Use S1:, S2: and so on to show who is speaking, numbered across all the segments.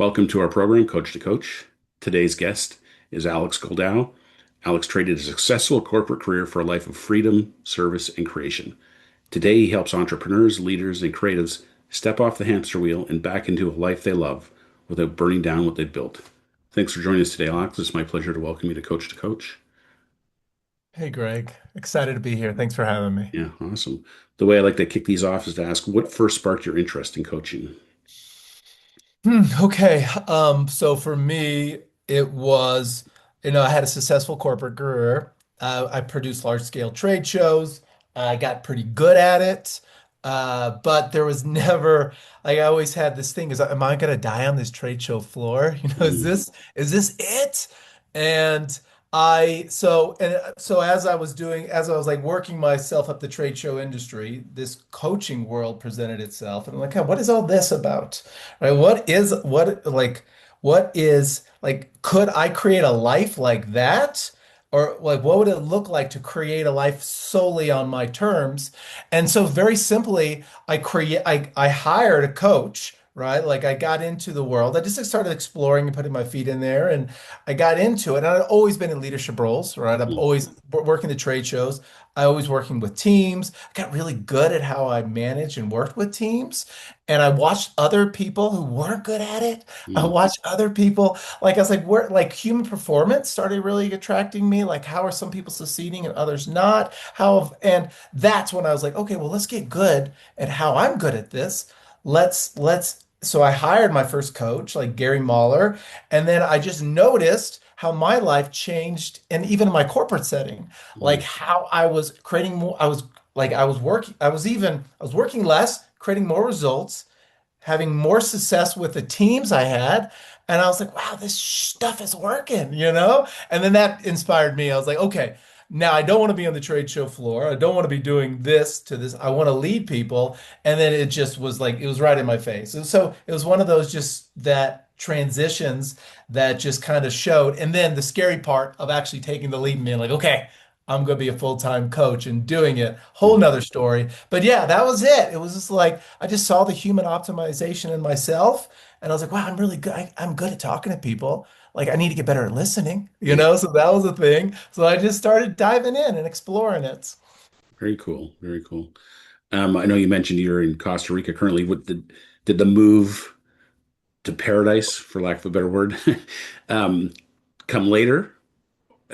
S1: Welcome to our program, Coach to Coach. Today's guest is Alex Goldau. Alex traded a successful corporate career for a life of freedom, service, and creation. Today, he helps entrepreneurs, leaders, and creatives step off the hamster wheel and back into a life they love without burning down what they've built. Thanks for joining us today, Alex. It's my pleasure to welcome you to Coach to Coach.
S2: Hey Greg, excited to be here. Thanks for having me.
S1: Yeah, awesome. The way I like to kick these off is to ask, what first sparked your interest in coaching?
S2: Okay. So for me, it was, I had a successful corporate career. I produced large scale trade shows. I got pretty good at it. But there was never, like I always had this thing is, am I gonna die on this trade show floor?
S1: Mm,
S2: Is this it? And so as I was like working myself up the trade show industry, this coaching world presented itself. And I'm like, "God, what is all this about? Right? What is could I create a life like that? Or like what would it look like to create a life solely on my terms?" And so very simply, I hired a coach, right? Like I got into the world. I just started exploring and putting my feet in there, and I got into it. And I've always been in leadership roles, right? I'm
S1: mm,
S2: always working the trade shows. I always working with teams. I got really good at how I managed and worked with teams. And I watched other people who weren't good at it. I
S1: mm,
S2: watched other people, like I was like, where like human performance started really attracting me. Like, how are some people succeeding and others not? And that's when I was like, okay, well, let's get good at how I'm good at this. So I hired my first coach, like Gary Mahler, and then I just noticed how my life changed, and even in my corporate setting, like
S1: mm,
S2: how I was creating more. I was working less, creating more results, having more success with the teams I had. And I was like, wow, this stuff is working, you know? And then that inspired me. I was like, okay, now I don't want to be on the trade show floor. I don't want to be doing this to this. I want to lead people. And then it just was like, it was right in my face. And so it was one of those just that transitions that just kind of showed. And then the scary part of actually taking the lead and being like, okay, I'm going to be a full-time coach and doing it. Whole
S1: mm.
S2: nother story. But yeah, that was it. It was just like I just saw the human optimization in myself, and I was like, wow, I'm really good. I'm good at talking to people. Like I need to get better at listening, you
S1: Yeah,
S2: know? So that was a thing. So I just started diving in and exploring it.
S1: very cool. Very cool. I know you mentioned you're in Costa Rica currently. Did the move to paradise, for lack of a better word, um, come later?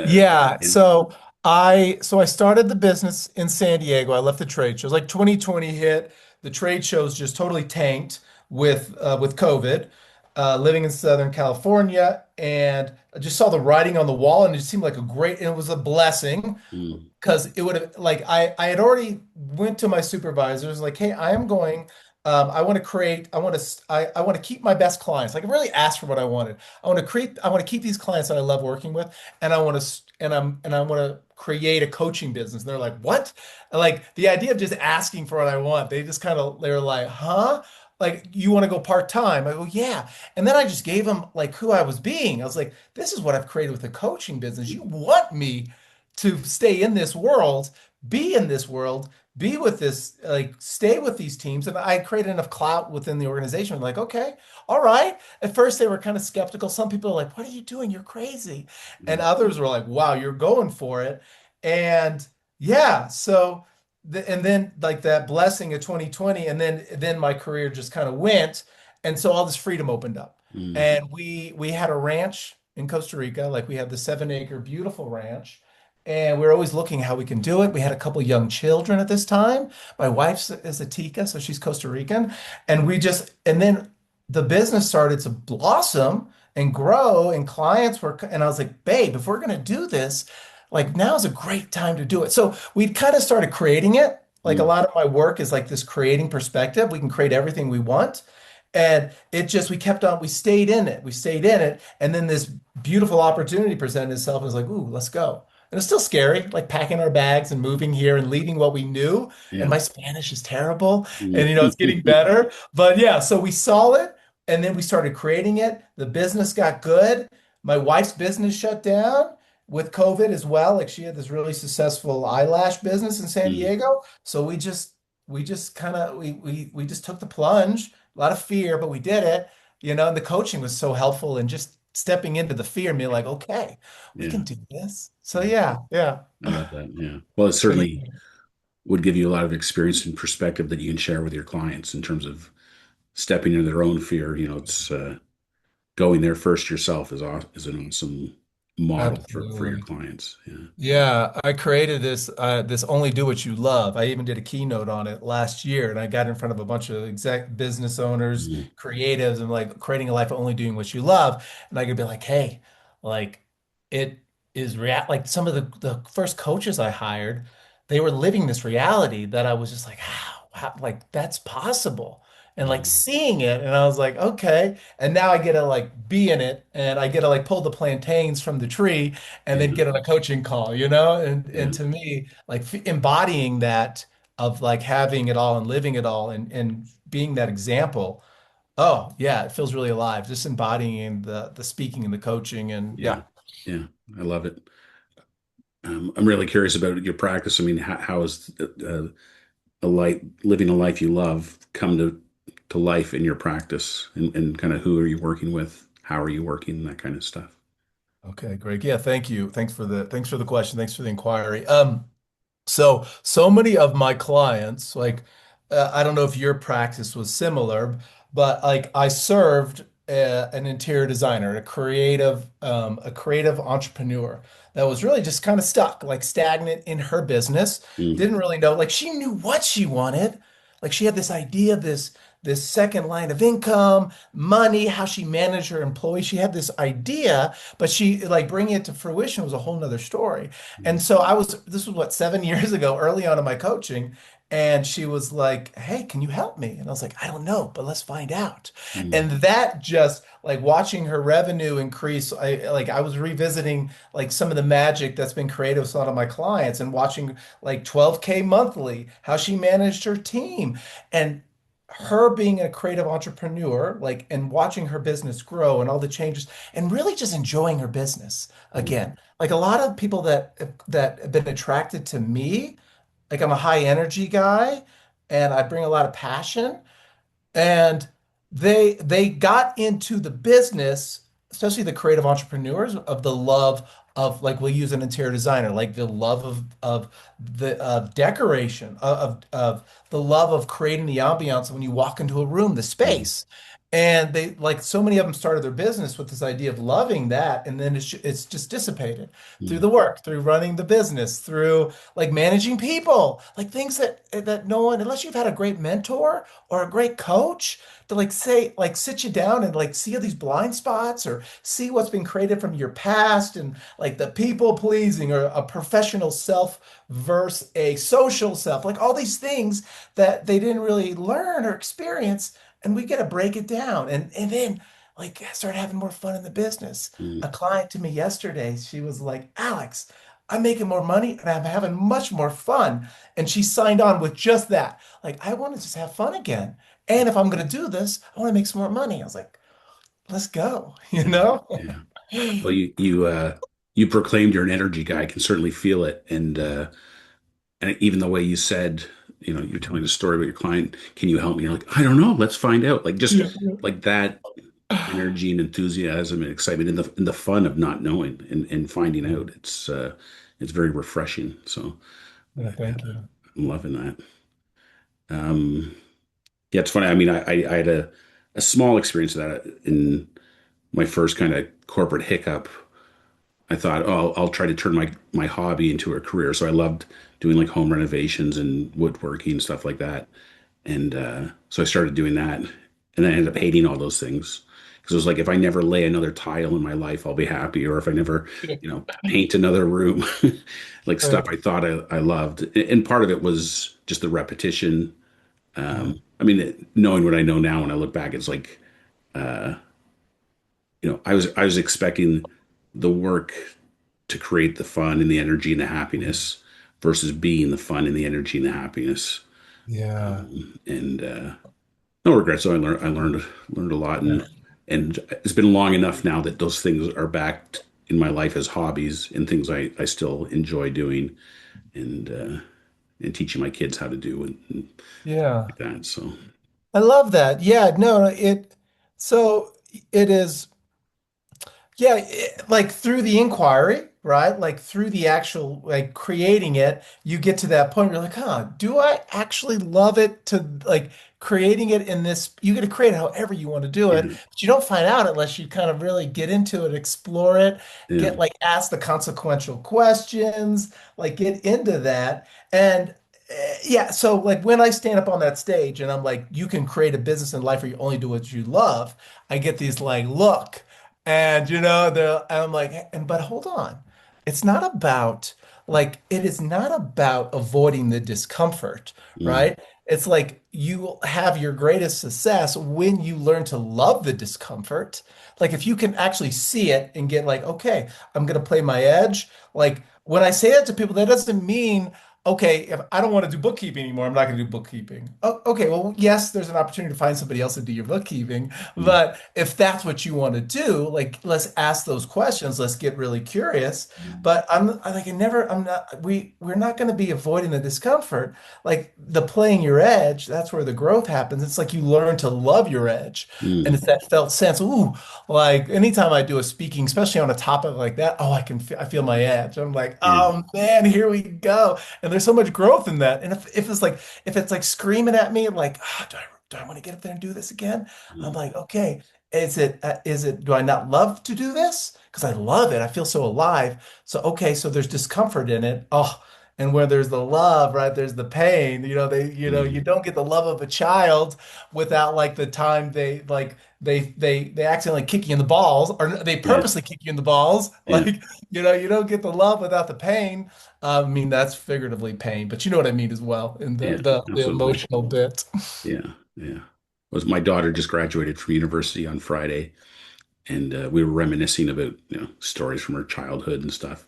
S2: Yeah,
S1: And
S2: so I started the business in San Diego. I left the trade shows. Like 2020 hit, the trade shows just totally tanked with COVID. Living in Southern California, and I just saw the writing on the wall, and it seemed like a great, and it was a blessing
S1: mm,
S2: because it would have like I had already went to my supervisors like, hey, I am going. I want to create. I want to keep my best clients. Like I really asked for what I wanted. I want to create. I want to keep these clients that I love working with, and I want to and I want to create a coaching business. And they're like, what? And like the idea of just asking for what I want, they were like, huh? Like you want to go part time? I go, yeah. And then I just gave them like who I was being. I was like, this is what I've created with the coaching business. You want me to stay in this world, be in this world, be with this, like stay with these teams. And I created enough clout within the organization. Like, okay, all right. At first, they were kind of skeptical. Some people are like, what are you doing? You're crazy. And
S1: mm,
S2: others were like, wow, you're going for it. And yeah, and then like that blessing of 2020, and then my career just kind of went. And so all this freedom opened up.
S1: mm,
S2: And we had a ranch in Costa Rica, like we had the 7 acre beautiful ranch. And we are always looking how we can do it. We had a couple young children at this time. My wife's is a Tica, so she's Costa Rican. And then the business started to blossom and grow, and and I was like, babe, if we're going to do this, like now is a great time to do it. So we kind of started creating it. Like a
S1: mm,
S2: lot of my work is like this creating perspective. We can create everything we want. And we stayed in it. We stayed in it. And then this beautiful opportunity presented itself and was like, ooh, let's go. And it's still scary, like packing our bags and moving here and leaving what we knew. And
S1: yeah.
S2: my Spanish is terrible. And,
S1: Mm,
S2: it's getting better. But yeah, so we saw it and then we started creating it. The business got good. My wife's business shut down with COVID as well. Like she had this really successful eyelash business in San
S1: mm,
S2: Diego. So we just kind of we just took the plunge, a lot of fear, but we did it. and the coaching was so helpful and just stepping into the fear and being like, okay, we
S1: Yeah.
S2: can do this. So
S1: Yeah.
S2: yeah, yeah.
S1: I love that. Yeah. Well, it
S2: But
S1: certainly would give you a lot of experience and perspective that you can share with your clients in terms of stepping into their own fear. It's going there first yourself is an awesome model for your
S2: absolutely.
S1: clients. Yeah.
S2: Yeah, I created this only do what you love. I even did a keynote on it last year, and I got in front of a bunch of exec business owners,
S1: Mhm.
S2: creatives, and like creating a life of only doing what you love. And I could be like, hey, like it is like some of the first coaches I hired, they were living this reality that I was just like, how like that's possible. And like
S1: Mhm.
S2: seeing it, and I was like, okay. And now I get to like be in it, and I get to like pull the plantains from the tree and then
S1: Yeah.
S2: get on a coaching call. And
S1: Yeah.
S2: to me, like embodying that of like having it all and living it all and being that example. Oh, yeah, it feels really alive. Just embodying the speaking and the coaching and
S1: Yeah.
S2: yeah.
S1: Yeah. I love it. I'm really curious about your practice. I mean, how is a life living a life you love come to life in your practice, and kind of who are you working with? How are you working? That kind of stuff.
S2: Okay, great. Yeah, thank you. Thanks for the question. Thanks for the inquiry. So many of my clients, like, I don't know if your practice was similar, but like I served an interior designer, a creative entrepreneur that was really just kind of stuck, like stagnant in her business.
S1: Mm.
S2: Didn't really know, like she knew what she wanted. Like she had this idea of this second line of income, money, how she managed her employees. She had this idea, but she like bringing it to fruition was a whole nother story. And
S1: Mm.
S2: so this was what, 7 years ago, early on in my coaching. And she was like, hey, can you help me? And I was like, I don't know, but let's find out.
S1: Mm.
S2: And that just like watching her revenue increase, I was revisiting like some of the magic that's been created with a lot of my clients and watching like 12K monthly, how she managed her team. And her being a creative entrepreneur, like, and watching her business grow and all the changes and really just enjoying her business
S1: Mm.
S2: again. Like a lot of people that have been attracted to me, like I'm a high energy guy and I bring a lot of passion. And they got into the business, especially the creative entrepreneurs, of the love of like we'll use an interior designer, like the love of the decoration, of the love of creating the ambiance when you walk into a room, the
S1: Mm.
S2: space. And they like so many of them started their business with this idea of loving that, and then it's just dissipated through
S1: Mm.
S2: the work, through running the business, through like managing people, like things that no one, unless you've had a great mentor or a great coach to like say like sit you down and like see all these blind spots or see what's been created from your past and like the people pleasing or a professional self versus a social self, like all these things that they didn't really learn or experience, and we get to break it down and then like start having more fun in the business.
S1: Mm.
S2: A client to me yesterday, she was like, Alex, I'm making more money and I'm having much more fun. And she signed on with just that. Like, I want to just have fun again. And if I'm going to do this, I want to make some more money. I was like, let's go, you
S1: Yeah.
S2: know?
S1: Yeah. Well, you proclaimed you're an energy guy. I can certainly feel it, and even the way you said, you're telling a story about your client. Can you help me? You're like, I don't know. Let's find out. Like just
S2: Yeah.
S1: like that energy and enthusiasm and excitement and the fun of not knowing and finding out. It's very refreshing. So
S2: Yeah, thank you.
S1: I'm loving that. Um, yeah, it's funny. I mean, I had a small experience of that in my first kind of corporate hiccup. I thought, oh, I'll try to turn my hobby into a career. So I loved doing like home renovations and woodworking stuff like that. And so I started doing that, and then I ended up hating all those things because it was like if I never lay another tile in my life, I'll be happy, or if I never, paint another room, like stuff
S2: Right.
S1: I thought I loved. And part of it was just the repetition.
S2: Yeah.
S1: I mean, knowing what I know now, when I look back, it's like I was expecting the work to create the fun and the energy and the happiness versus being the fun and the energy and the happiness.
S2: Yeah.
S1: And no regrets. So I learned a lot,
S2: Yeah.
S1: and it's been long enough now that those things are back in my life as hobbies and things I still enjoy doing, and teaching my kids how to do and
S2: Yeah.
S1: like that. So
S2: I love that. Yeah, no, no, it. So it is. Yeah, like through the inquiry, right? Like through the actual like creating it, you get to that point where you're like, huh, do I actually love it to like creating it in this? You get to create it however you want to do it,
S1: Yeah.
S2: but you don't find out unless you kind of really get into it, explore it,
S1: Yeah.
S2: get like ask the consequential questions, like get into that. And yeah, so like when I stand up on that stage and I'm like, you can create a business in life where you only do what you love, I get these like, look. And and I'm like, and but hold on. It's not about like it is not about avoiding the discomfort,
S1: Mm.
S2: right? It's like you have your greatest success when you learn to love the discomfort. Like if you can actually see it and get like, okay, I'm gonna play my edge. Like when I say that to people, that doesn't mean okay, if I don't want to do bookkeeping anymore, I'm not going to do bookkeeping. Oh, okay, well, yes, there's an opportunity to find somebody else to do your bookkeeping,
S1: Mm.
S2: but if that's what you want to do, like let's ask those questions, let's get really curious. But I like I never I'm not we're not going to be avoiding the discomfort. Like the playing your edge, that's where the growth happens. It's like you learn to love your edge. And
S1: Mm.
S2: it's that felt sense. Ooh, like anytime I do a speaking, especially on a topic like that, oh, I feel my edge. I'm like,
S1: Yeah.
S2: oh man, here we go. And there's so much growth in that. And if it's like screaming at me, like, oh, do I want to get up there and do this again? I'm
S1: Mm.
S2: like, okay, do I not love to do this? Because I love it. I feel so alive. So okay, so there's discomfort in it. Oh, and where there's the love, right? There's the pain. You
S1: Mm.
S2: don't get the love of a child without like the time they accidentally kick you in the balls, or they
S1: Yeah.
S2: purposely kick you in the balls.
S1: Yeah.
S2: Like, you don't get the love without the pain. I mean, that's figuratively pain, but you know what I mean as well in
S1: Yeah.
S2: the
S1: Absolutely.
S2: emotional bit.
S1: Yeah. Yeah. Was my daughter just graduated from university on Friday, and we were reminiscing about stories from her childhood and stuff.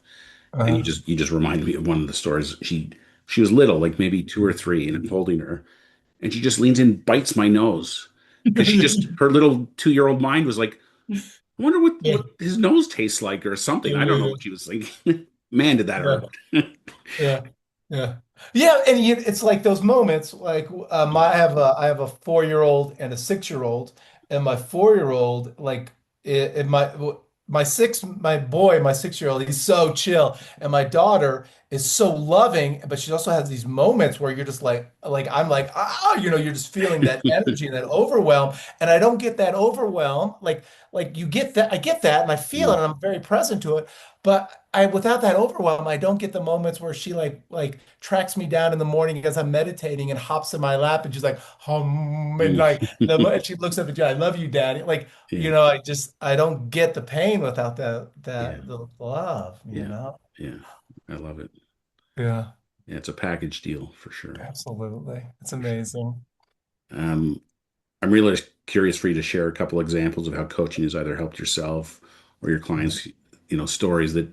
S1: And
S2: Uh,
S1: you just reminded me of one of the stories. She was little, like maybe 2 or 3, and I'm holding her, and she just leans in, bites my nose, because her little 2-year-old mind was like, I wonder
S2: yeah,
S1: what his nose tastes like or something. I don't know
S2: yeah,
S1: what she was thinking. Man, did that
S2: yeah.
S1: hurt.
S2: Yeah, yeah, yeah. And it's like those moments. Like I have a 4-year-old and a 6-year-old, and my 4-year-old like my 6-year-old, he's so chill, and my daughter is so loving, but she also has these moments where you're just like I'm like you're just feeling that energy and that overwhelm, and I don't get that overwhelm. Like you get that, I get that, and I feel it,
S1: Mm,
S2: and I'm very present to it. But I without that overwhelm, I don't get the moments where she like tracks me down in the morning as I'm meditating and hops in my lap and she's like, and like
S1: mm.
S2: and she looks up at you, I love you, Daddy. Like,
S1: Yeah,
S2: I don't get the pain without
S1: yeah,
S2: the love,
S1: yeah, yeah. I love it.
S2: Yeah,
S1: Yeah, it's a package deal for sure.
S2: absolutely. It's
S1: For sure.
S2: amazing.
S1: Um, I'm really curious for you to share a couple examples of how coaching has either helped yourself or your
S2: Yeah.
S1: clients, stories that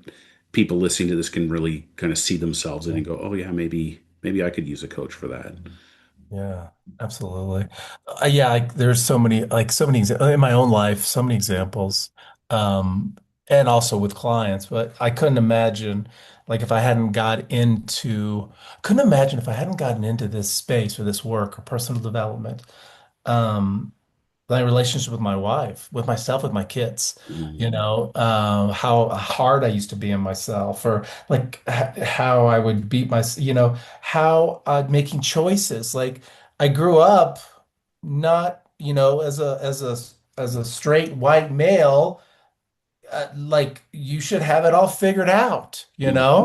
S1: people listening to this can really kind of see themselves in and go, oh yeah, maybe I could use a coach for that.
S2: Yeah, absolutely. Yeah, there's so many in my own life, so many examples, and also with clients. But I couldn't imagine, like, if I hadn't got into, couldn't imagine if I hadn't gotten into this space or this work or personal development. Um, my relationship with my wife, with myself, with my kids,
S1: Mm,
S2: how hard I used to be on myself, or like how I would beat my, how making choices. Like I grew up not, as a straight white male, like you should have it all figured out,
S1: mm,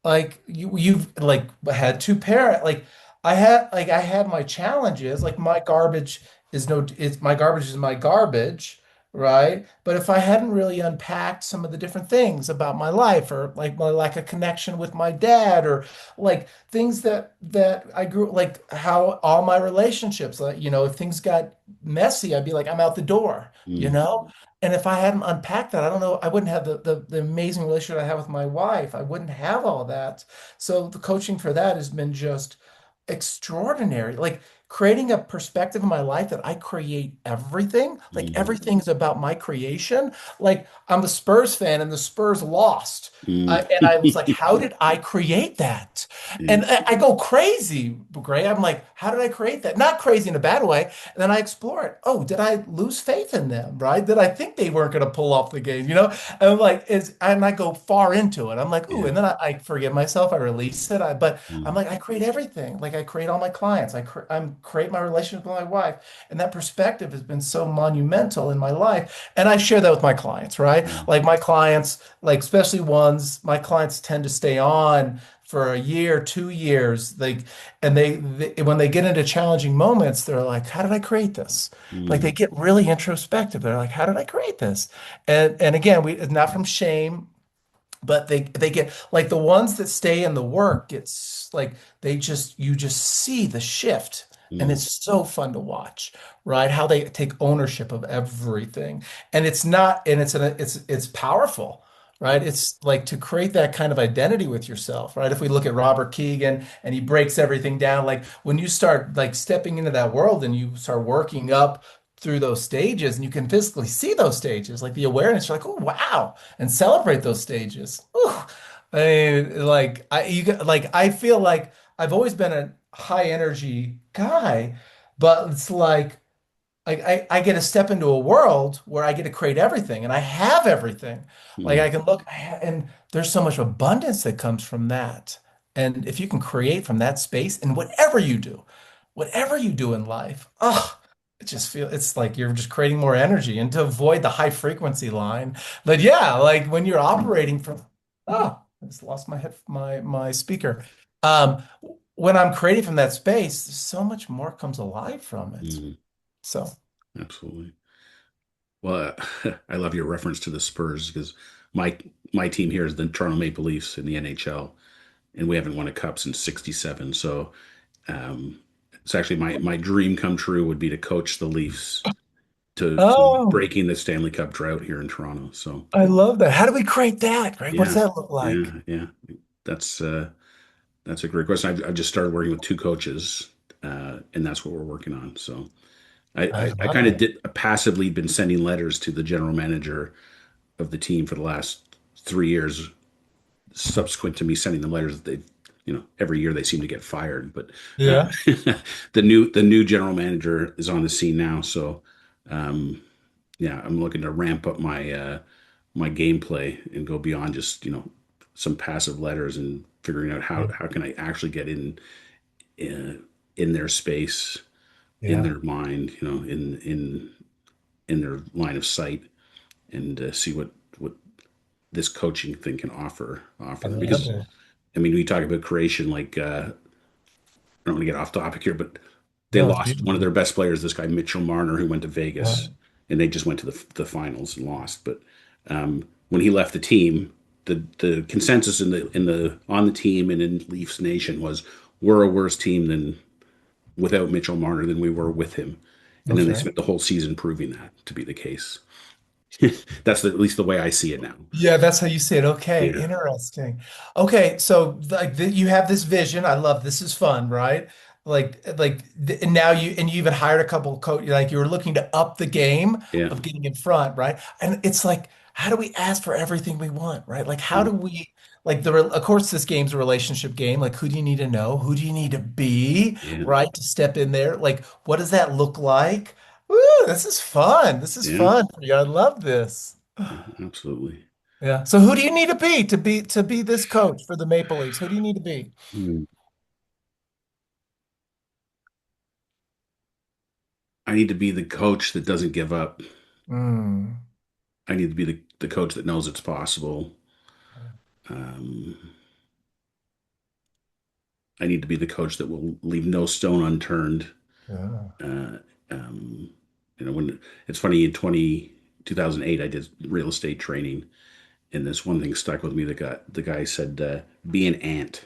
S2: Like you've like had two parent like I had my challenges, like my garbage is my garbage, right? But if I hadn't really unpacked some of the different things about my life, or like my lack of connection with my dad, or like things that I grew, like how all my relationships, like, if things got messy, I'd be like, I'm out the door, you
S1: mm,
S2: know? And if I hadn't unpacked that, I don't know, I wouldn't have the amazing relationship I have with my wife. I wouldn't have all that. So the coaching for that has been just extraordinary. Like creating a perspective in my life that I create everything, like
S1: mm,
S2: everything's about my creation. Like I'm a Spurs fan and the Spurs lost.
S1: mm.
S2: And I was like, how did I create that? And
S1: Yeah.
S2: I go crazy, Gray. I'm like, how did I create that? Not crazy in a bad way. And then I explore it. Oh, did I lose faith in them? Right? Did I think they weren't going to pull off the game? And I'm like, and I go far into it. I'm like, ooh,
S1: Yeah.
S2: and then I forgive myself. I release it. But I'm
S1: Mm,
S2: like, I create everything. Like I create all my clients. I'm create my relationship with my wife, and that perspective has been so monumental in my life. And I share that with my clients, right?
S1: mm,
S2: Like my clients, like especially ones, my clients tend to stay on for a year, 2 years. And when they get into challenging moments, they're like, "How did I create this?" Like
S1: mm,
S2: they get really introspective. They're like, "How did I create this?" And again, we it's not from shame, but they get like the ones that stay in the work gets like they just you just see the shift, and
S1: mm,
S2: it's so fun to watch, right? How they take ownership of everything. And it's not and it's powerful, right? It's like to create that kind of identity with yourself, right? If we look at Robert Keegan and he breaks everything down, like when you start like stepping into that world and you start working up through those stages and you can physically see those stages, like the awareness, you're like, oh wow, and celebrate those stages. Ooh. I mean, like I feel like I've always been a high energy guy, but it's like I get to step into a world where I get to create everything and I have everything. Like
S1: mm,
S2: I can look and there's so much abundance that comes from that. And if you can create from that space and whatever you do in life, oh, it's like you're just creating more energy and to avoid the high frequency line. But yeah, like when you're operating from, oh, I just lost my speaker. Um, when I'm creating from that space, so much more comes alive from it.
S1: mm.
S2: So.
S1: Absolutely. Well, I love your reference to the Spurs because my my team here is the Toronto Maple Leafs in the NHL, and we haven't won a cup since '67. So um, it's actually my dream come true would be to coach the Leafs to
S2: Oh,
S1: breaking the Stanley Cup drought here in Toronto. So
S2: I love that. How do we create that, Greg? What does
S1: yeah,
S2: that look
S1: yeah,
S2: like?
S1: yeah. That's uh, that's a great question. I've just started working with two coaches, and that's what we're working on. So
S2: I
S1: I
S2: love
S1: kind of
S2: it.
S1: did passively been sending letters to the general manager of the team for the last 3 years, subsequent to me sending them letters that they, every year they seem to get fired. But uh,
S2: Yeah.
S1: the new general manager is on the scene now, so um, yeah, I'm looking to ramp up my gameplay and go beyond just some passive letters and figuring out how can I actually get in their space, in
S2: Yeah.
S1: their mind, in their line of sight, and see what this coaching thing can offer
S2: I
S1: them.
S2: love
S1: Because
S2: it.
S1: I mean, we talk about creation, like I don't want to get off topic here, but they
S2: No, it's
S1: lost one of
S2: beautiful.
S1: their best players, this guy Mitchell Marner, who went to
S2: Right.
S1: Vegas, and they just went to the finals and lost. But when he left the team, the consensus in the on the team and in Leafs Nation was we're a worse team than without Mitchell Marner than we were with him. And then they
S2: Okay.
S1: spent the whole season proving that to be the case. That's at least the way I see it now.
S2: Yeah, that's how you say it. Okay,
S1: Yeah,
S2: interesting. Okay, so like you have this vision. I love this is fun, right? And now you even hired a couple of coach like you were looking to up the game
S1: yeah,
S2: of getting in front, right? And it's like, how do we ask for everything we want, right? Like how do
S1: mm,
S2: we of course this game's a relationship game. Like who do you need to know? Who do you need to be,
S1: yeah,
S2: right? To step in there. Like what does that look like? Woo, this is fun. This is
S1: yeah,
S2: fun. Yeah, I love this.
S1: yeah, absolutely.
S2: Yeah. So who do you need to be this coach for the Maple Leafs? Who do you need to be?
S1: Mm. I need to be the coach that doesn't give up.
S2: Mm.
S1: I need to be the coach that knows it's possible. Um, I need to be the coach that will leave no stone unturned.
S2: Yeah.
S1: Uh, um, when it's funny in 2008, I did real estate training, and this one thing stuck with me. The guy said, "Be an ant."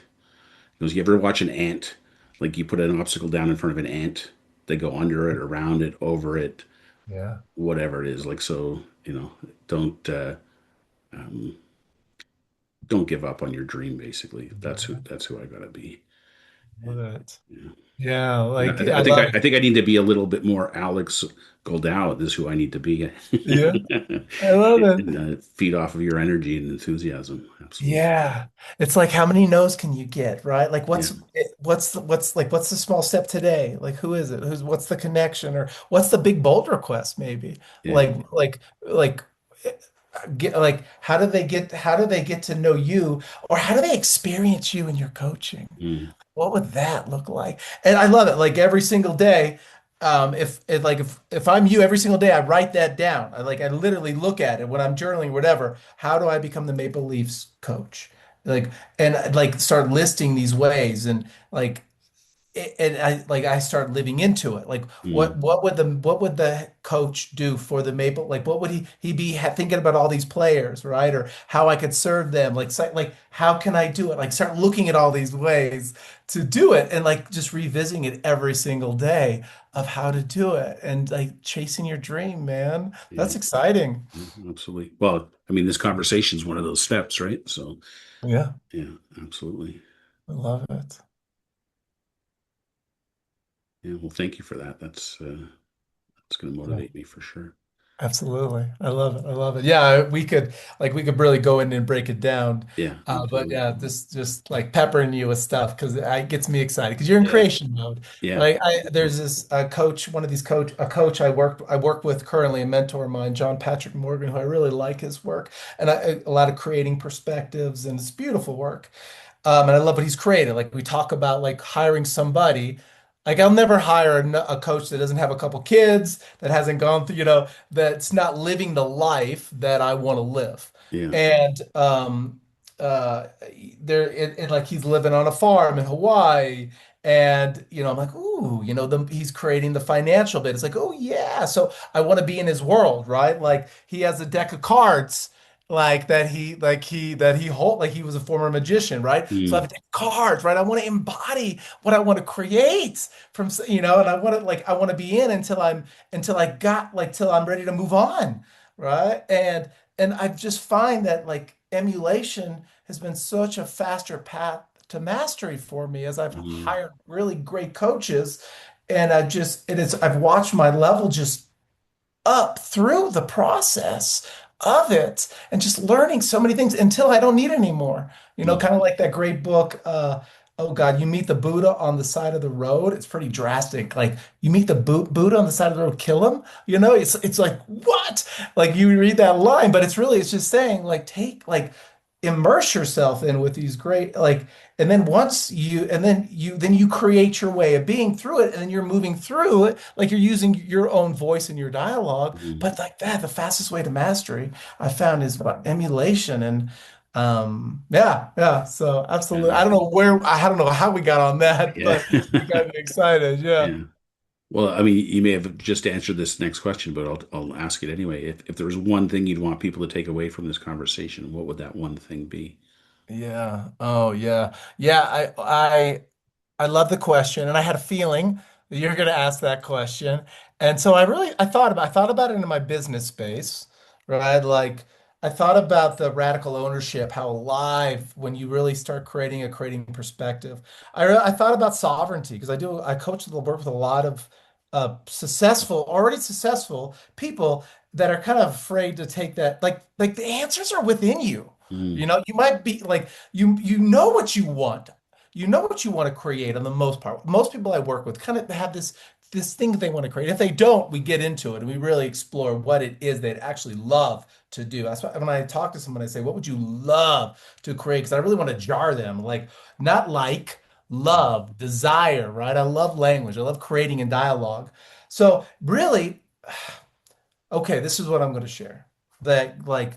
S1: He goes, "You ever watch an ant? Like you put an obstacle down in front of an ant, they go under it, around it, over it,
S2: Yeah.
S1: whatever it is. Like so, don't don't give up on your dream. Basically, that's who I gotta be."
S2: Love it.
S1: Yeah.
S2: Yeah,
S1: And
S2: like
S1: I
S2: I
S1: think
S2: love
S1: I think I need to be a little bit more Alex Goldau. Is who I need to be,
S2: yeah, I love
S1: and
S2: it.
S1: feed off of your energy and enthusiasm. Absolutely.
S2: Yeah. It's like how many no's can you get, right? Like
S1: Yeah.
S2: what's the small step today? Like who is it? What's the connection or what's the big bold request maybe?
S1: Yeah.
S2: Like how do they get to know you or how do they experience you in your coaching?
S1: Mm.
S2: What would that look like? And I love it. Like every single day, if I'm you every single day, I write that down. I literally look at it when I'm journaling, whatever. How do I become the Maple Leafs coach? Like and I'd like start listing these ways and like and I start living into it. Like
S1: Mm.
S2: what would the coach do for the Maple? Like what would he be thinking about all these players, right? Or how I could serve them? Like how can I do it? Like start looking at all these ways to do it and like just revisiting it every single day of how to do it and like chasing your dream, man.
S1: Yeah.
S2: That's exciting.
S1: Yeah. Absolutely. Well, I mean, this conversation is one of those steps, right? So,
S2: Yeah,
S1: yeah, absolutely.
S2: I love it.
S1: Yeah. Well, thank you for that. That's going to
S2: Yeah.
S1: motivate me for sure.
S2: Absolutely. I love it. I love it. Yeah, we could really go in and break it down.
S1: Yeah.
S2: But
S1: Absolutely.
S2: yeah, this just like peppering you with stuff because it gets me excited because you're in
S1: Yeah.
S2: creation mode.
S1: Yeah.
S2: Like there's this coach, one of these a coach I work with currently, a mentor of mine, John Patrick Morgan, who I really like his work and a lot of creating perspectives and it's beautiful work. And I love what he's created. Like we talk about like hiring somebody. Like I'll never hire a coach that doesn't have a couple kids, that hasn't gone through, that's not living the life that I want to live.
S1: Yeah.
S2: And uh like he's living on a farm in Hawaii. And I'm like, ooh, he's creating the financial bit. It's like, oh yeah. So I want to be in his world, right? Like he has a deck of cards that he hold like he was a former magician, right? So I
S1: Mm.
S2: have a deck of cards, right? I want to embody what I want to create and I want to be in until I got like till I'm ready to move on, right? And I just find that like emulation has been such a faster path to mastery for me as I've
S1: Mm.
S2: hired really great coaches and I've watched my level just up through the process of it and just learning so many things until I don't need anymore.
S1: Mm.
S2: Kind of like that great book, oh God, you meet the Buddha on the side of the road. It's pretty drastic. Like you meet the Buddha on the side of the road, kill him. It's like what? Like you read that line, but it's just saying like immerse yourself in with these great and then then you create your way of being through it and then you're moving through it like you're using your own voice in your dialogue
S1: Mm.
S2: but like that the fastest way to mastery I found is about emulation and yeah so absolutely
S1: Yeah.
S2: I don't know how we got on that
S1: Yeah.
S2: but it got me excited yeah.
S1: Yeah. Well, I mean, you may have just answered this next question, but I'll ask it anyway. If there was one thing you'd want people to take away from this conversation, what would that one thing be?
S2: Yeah. Oh, yeah. Yeah. I love the question, and I had a feeling that you're going to ask that question. And so I thought about it in my business space, right? Like I thought about the radical ownership, how alive when you really start creating a creating perspective. I thought about sovereignty because I coach the work with a lot of already successful people that are kind of afraid to take that. Like the answers are within you.
S1: Mm.
S2: You might be like you know what you want. You know what you want to create on the most part. Most people I work with kind of have this thing that they want to create. If they don't, we get into it and we really explore what it is they'd actually love to do. That's why when I talk to someone, I say, "What would you love to create?" Because I really want to jar them, not like love, desire, right? I love language. I love creating in dialogue. So really, okay, this is what I'm going to share. That like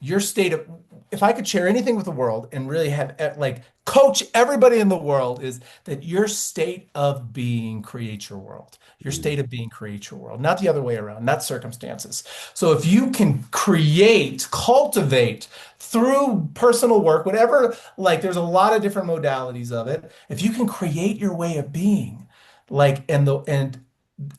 S2: your state of if I could share anything with the world and really have like coach everybody in the world is that your state of being creates your world. Your
S1: Mm.
S2: state of being creates your world, not the other way around, not circumstances. So if you can create, cultivate through personal work, whatever, like there's a lot of different modalities of it. If you can create your way of being, and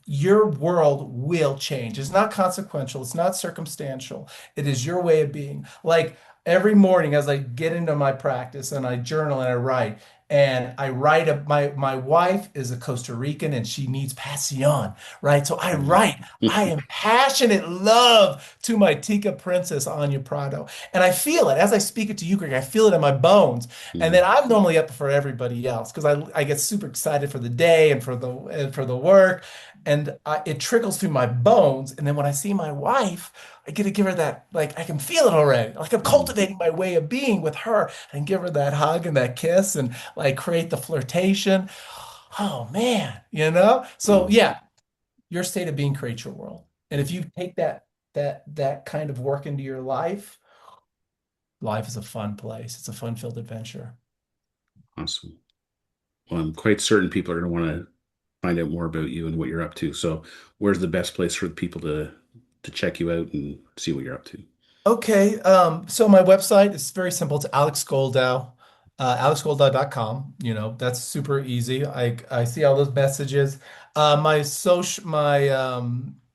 S2: your world will change. It's not consequential, it's not circumstantial. It is your way of being. Like every morning as I get into my practice and I journal and I write, and I write my wife is a Costa Rican and she needs passion, right? So I
S1: Mhm.
S2: write, I am passionate love to my Tika princess Anya Prado. And I feel it as I speak it to you, Greg. I feel it in my bones. And then
S1: Mhm.
S2: I'm normally up for everybody else because I get super excited for the day and for the work. And it trickles through my bones. And then when I see my wife, I get to give her that, like, I can feel it already. Like I'm
S1: Mhm.
S2: cultivating my way of being with her and give her that hug and that kiss and like create the flirtation. Oh man, you know? So
S1: Mhm.
S2: yeah, your state of being creates your world. And if you take that kind of work into your life, life is a fun place. It's a fun-filled adventure.
S1: Awesome. Well, I'm quite certain people are going to want to find out more about you and what you're up to. So, where's the best place for the people to check you out and see what you're up to?
S2: Okay, so my website is very simple. It's Alex Goldau, alexgoldau.com. You know, that's super easy. I see all those messages.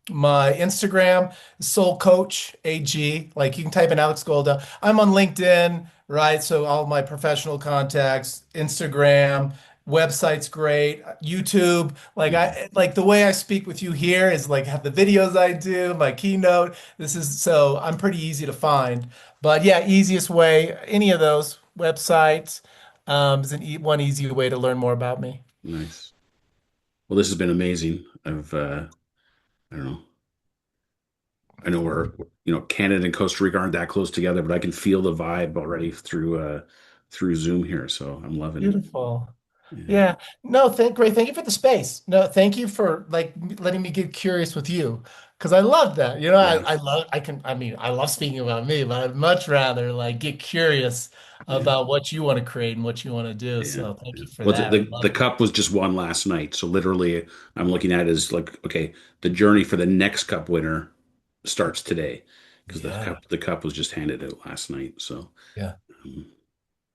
S2: My Instagram, Soul Coach AG. Like you can type in Alex Goldau. I'm on LinkedIn, right? So all my professional contacts, Instagram, website's great, YouTube. Like
S1: Mhm.
S2: I like the way I speak with you here is like have the videos I do, my keynote. This is so I'm pretty easy to find. But yeah, easiest way, any of those websites is one easy way to learn more about me.
S1: Nice. Well, this has been amazing. I don't know. I know Canada and Costa Rica aren't that close together, but I can feel the vibe already through Zoom here. So I'm loving it.
S2: Beautiful.
S1: Yeah.
S2: Yeah. No, great. Thank you for the space. No, thank you for like letting me get curious with you. Because I love that. You know,
S1: Yeah.
S2: I mean, I love speaking about me, but I'd much rather like get curious
S1: Yeah.
S2: about what you want to create and what you want to do.
S1: Yeah.
S2: So thank
S1: Yeah.
S2: you for
S1: Well,
S2: that. I
S1: the
S2: love it.
S1: cup was just won last night. So literally I'm looking at it as like, okay, the journey for the next cup winner starts today because
S2: Yeah.
S1: the cup was just handed out last night. So
S2: Yeah.
S1: um,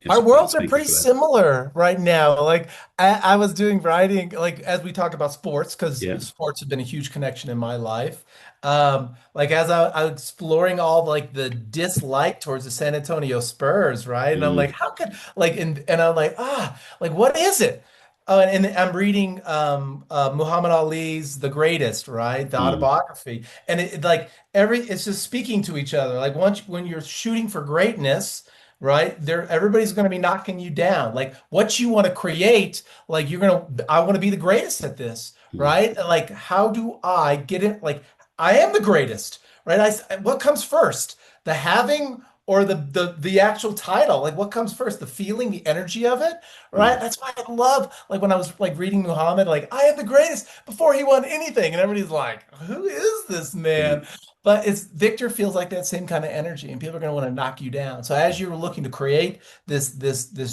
S1: yeah,
S2: Our
S1: so
S2: worlds are
S1: thank you
S2: pretty
S1: for that.
S2: similar right now. Like I was doing writing, like as we talked about sports, because
S1: Yeah.
S2: sports have been a huge connection in my life. Like as I was exploring all like the dislike towards the San Antonio Spurs, right? And I'm like,
S1: Mm,
S2: how could like and I'm like, like what is it? Oh, and I'm reading Muhammad Ali's The Greatest, right? The
S1: mm,
S2: autobiography. And like it's just speaking to each other. Like once when you're shooting for greatness right? There, everybody's going to be knocking you down. Like what you want to create, like I want to be the greatest at this,
S1: mm,
S2: right? And like, how do I get it? Like, I am the greatest, right? What comes first, the having or the actual title? Like, what comes first, the feeling, the energy of it, right?
S1: mm,
S2: That's why I love, like, when I was like reading Muhammad, like, I am the greatest before he won anything, and everybody's like, who is this man?
S1: mm,
S2: But it's Victor feels like that same kind of energy, and people are going to want to knock you down. So as you're looking to create this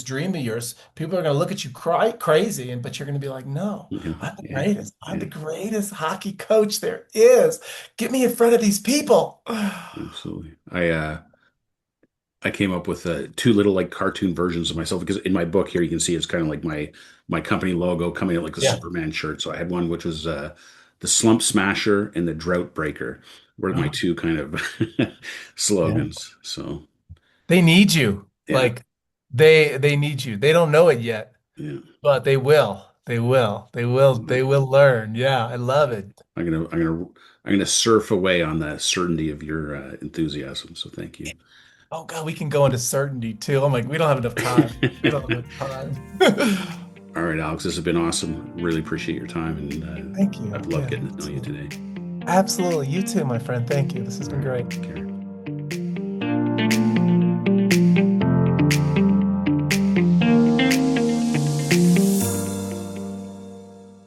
S2: dream of yours, people are going to look at you crazy, and but you're going to be like, no,
S1: yeah,
S2: I'm the
S1: yeah,
S2: greatest. I'm
S1: yeah,
S2: the greatest hockey coach there is. Get me in front of these people.
S1: absolutely. I came up with two little like cartoon versions of myself because in my book here you can see it's kind of like my company logo coming out like a
S2: Yeah.
S1: Superman shirt. So I had one which was the Slump Smasher and the Drought Breaker were my two kind of
S2: Yeah.
S1: slogans. So
S2: They need you.
S1: yeah,
S2: Like they need you. They don't know it yet,
S1: yeah.
S2: but they will. They will. They will. They will learn. Yeah, I love it.
S1: I'm gonna surf away on the certainty of your enthusiasm. So thank you.
S2: Oh God, we can go into certainty too. I'm like, we don't have enough time. We don't have enough time.
S1: All right, Alex, this has been awesome. Really appreciate your time, and
S2: Thank you.
S1: I've loved
S2: Yeah,
S1: getting
S2: you
S1: to know you
S2: too.
S1: today.
S2: Absolutely. You too, my friend. Thank you. This has
S1: All
S2: been
S1: right,
S2: great.
S1: take care.